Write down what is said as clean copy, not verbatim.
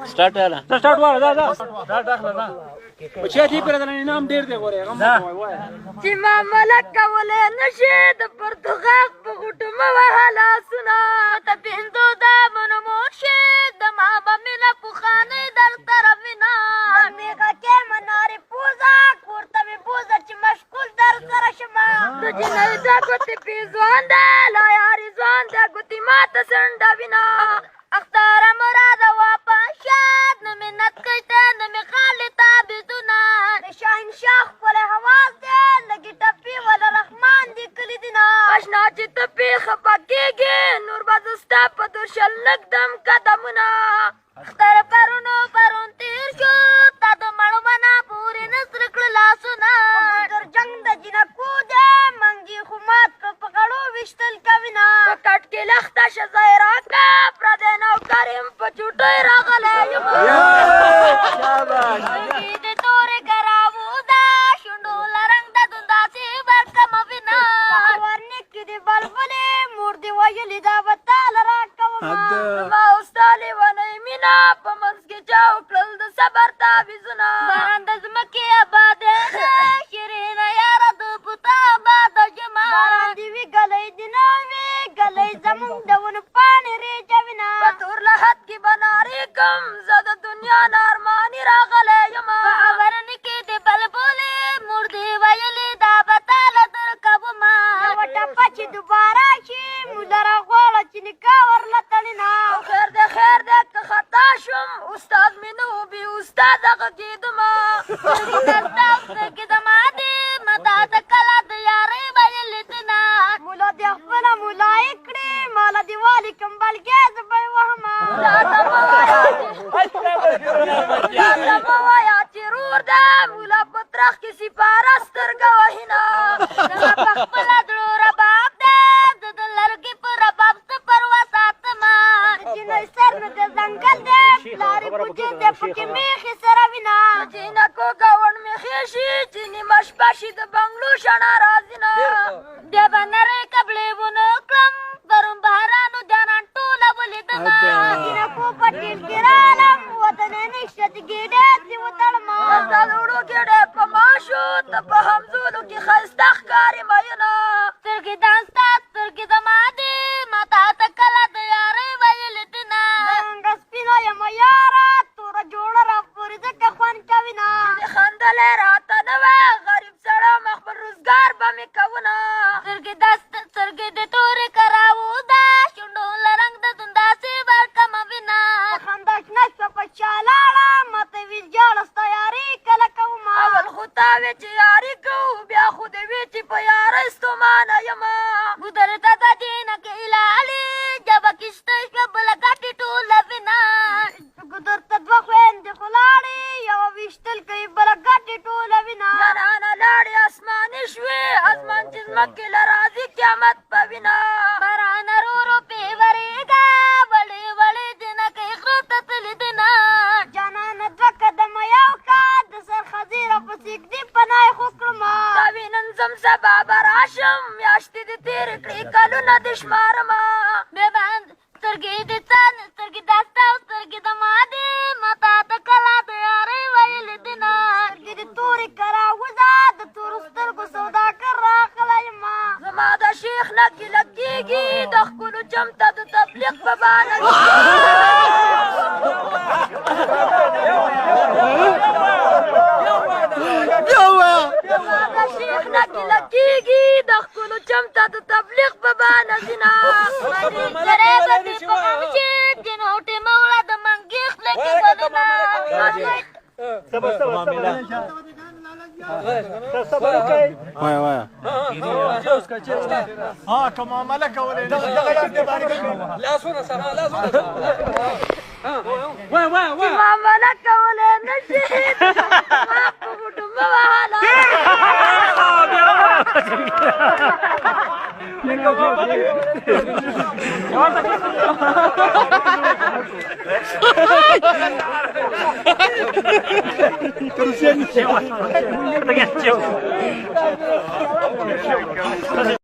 سٹارټ والا سٹارټ والا دا سٹارټ اخلا دا چې دې پر د انعام ډیر دی غوړې غم وای چې ما ملک کولې نشي د پرتګال په غټو ما وهلا سنا ته بندو دا منمو شي د ما بمنه په خانه در طرفنا میګه کې مناري پوزا کوړته می پوزا چې مشکول در سره شما د جنې دا کوتي پیزوان دا لا یاري ځوان دا کوتي ماته سنډا وینا اختار مراد وا پاشاد نه منت کته نه خالي تابدنا شاهین شاخ پر حواس دې لګي ټپي ولا رحمان دې کلی دینا آشنا چې ټپي خپکیږي نور بازستا په درشل نقدم قدمنا اختر پرونو پرون تیر شو تا د مړو بنا پوری نصر کړ لاسونه در جنگ د جنکو دې منګي خمات په غړو وشتل کوینا کټ کې لخته شزایرا کا پردنو کریم په چټي راغله شاباش دې تورې کراو دا شوندو لرنګ د دنداسي ورکم وینا ورنه کې دې بلبلې مور دې وایلې دا وتال راکوم ما استالې ونې مینا په منځ کې چاو کړل د صبر تعویذونه باندې زمکه آباد شیرین یار د پتا آباد جما باندې وی غلې دیناوي غلې زمون دون پانی ری جوینا پتور لحد کی بناری کم زده دنیا نارمانی راغله یما ورن کی دې بلبلې مردي ویلې دا بتال در کبما وټه پچ دوباره شي مولرا غواړه چې نکاح ورلتلینا خیر دې که خطا شم استاد مینو بي استاد کېدما کېدما دې مدا د کلا د یارې ویلې دنا مولا دې خپل مولا کړې مالا دی والی کمبل کې زبې وهما یا چرور دا مولا پترخ کې سپاره سترګه وهینا دا خپل درو رباب دا د لرګي پر رباب ته پروا ساتما چې نه سر نه د ځنګل دې لارې پوجي دې پکې میخي سره وینا چې نه کو گاون میخي شي چې نیمه شپه شي د بنگلو شنا راځینا دې باندې قبلې ونه کلم پرم بهرانو جانان ټوله ولیدما دینه کو پټیل ګرالم وطن نشت ګډه دی وتلما زړو ګډه په ماشو ته په همزولو کې خسته ښکاری مېنا سترګې دانستا سترګې دمادي ماته تکله د یارې ویلې دنا څنګه سپینه یم یاره تور جوړه را پورې ځکه خوان کوینا خندلې راته نه غریب سړی مخبر روزګار به مې کوونه سترګې سترګې د تورې کراو دا شونډو لرنګ د دنداسې ورکم وینا خنداش نشته په چالاړه ماته ویل جاړس تیاري کله کوما اول خو تا وې چې یاري کوو بیا خو دې وې چې په یارۍ ستومانه یمه ګودر ته د دینه کې الهالي جبه کشته شوه بله ګټې ټوله وینا ګودر ته دوه خویندې خو لاړې یوه ویشتل کوي بله ګټې ټوله وینا جانانه لاړې اسماني شوې اسمان چې ځمکې له راځي قیامت په وینا بارانه رورو پې ورېږه وړې وړې جنکۍ غره ته تللې دینه جانانه دوه قدمه یو کا د سر خزیره په سیږدي پناه یې خو کړمه تا وینم ځم سبا به راشم میاشتې دې تېرې کړې کلونه دې شمارمه بېبند سترګې دې سترګې دا ستا او سترګې د ما دې ماته د کلا د یارۍ ویلې دینه سترګې دې تورې کراوزه د تورو سترګو سوداګر راغلی یمه زما د شیخ نه ګیله کېږي د ښکلو چمته د تبلیغ په بانه د شیخ نه ګیله کېږي د ښکلو چمته د تبلیغ په بانه ځینه سره به دې په غم شي جنوټې موړه د منګي خله کې بلنه صبر وکړئ وایا وایا ها کوم عمله کولې لاسونه سره لاسونه وای معامله کولې نشي ما په غټو ما وهله Terus